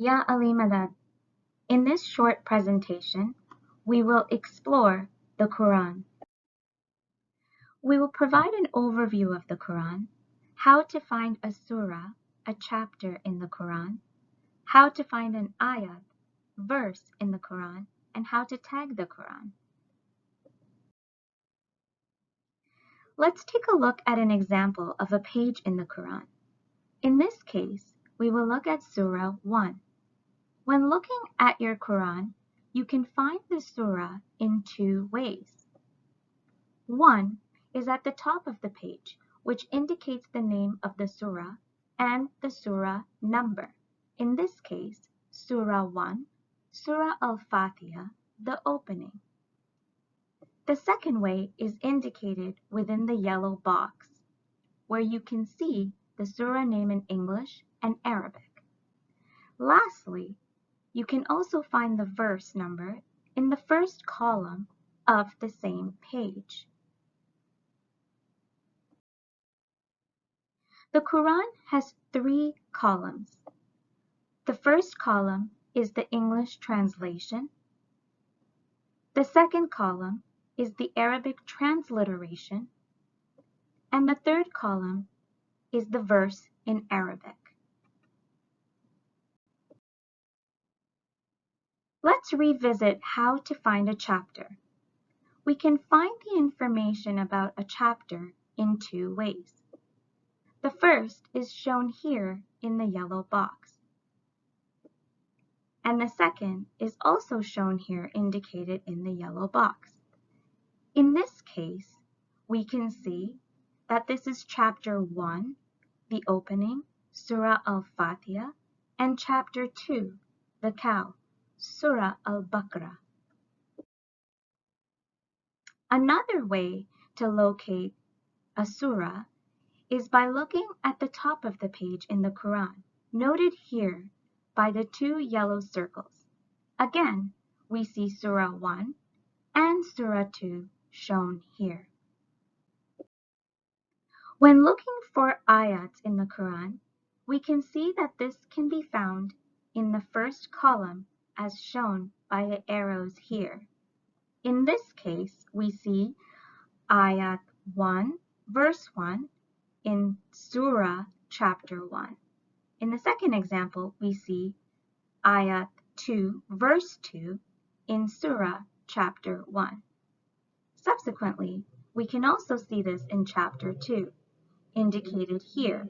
Ya Alimadad. In this short presentation, we will explore the Quran. We will provide an overview of the Quran, how to find a surah, a chapter in the Quran, how to find an ayat, verse in the Quran, and how to tag the Quran. Let's take a look at an example of a page in the Quran. In this case, we will look at Surah 1. When looking at your Quran, you can find the surah in two ways. One is at the top of the page, which indicates the name of the surah and the surah number. In this case, Surah 1, Surah Al-Fatiha, the opening. The second way is indicated within the yellow box, where you can see the surah name in English and Arabic. Lastly, you can also find the verse number in the first column of the same page. The Quran has three columns. The first column is the English translation. The second column is the Arabic transliteration. And the third column is the verse in Arabic. Let's revisit how to find a chapter. We can find the information about a chapter in two ways. The first is shown here in the yellow box. And the second is also shown here indicated in the yellow box. In this case, we can see that this is chapter 1, the opening, Surah Al-Fatiha, and chapter 2, the cow, Surah Al-Baqarah. Another way to locate a surah is by looking at the top of the page in the Quran, noted here by the two yellow circles. Again, we see Surah 1 and Surah 2 shown here. When looking for ayats in the Quran, we can see that this can be found in the first column as shown by the arrows here. In this case, we see ayat 1, verse 1 in Surah chapter 1. In the second example, we see ayat 2, verse 2 in Surah chapter 1. Subsequently, we can also see this in chapter 2, indicated here.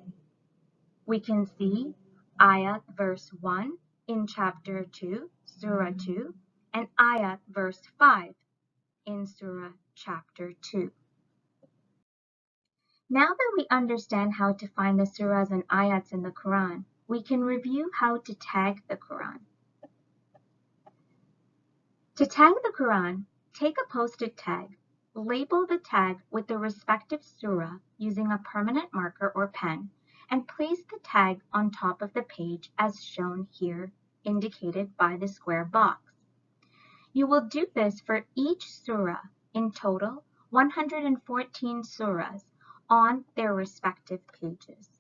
We can see ayat verse 1 in chapter 2, Surah 2, and ayat verse 5 in Surah chapter 2. Now that we understand how to find the surahs and ayats in the Quran, we can review how to tag the Quran. To tag the Quran, take a post-it tag, label the tag with the respective surah using a permanent marker or pen, and place the tag on top of the page as shown here, indicated by the square box. You will do this for each surah, in total 114 surahs, on their respective pages.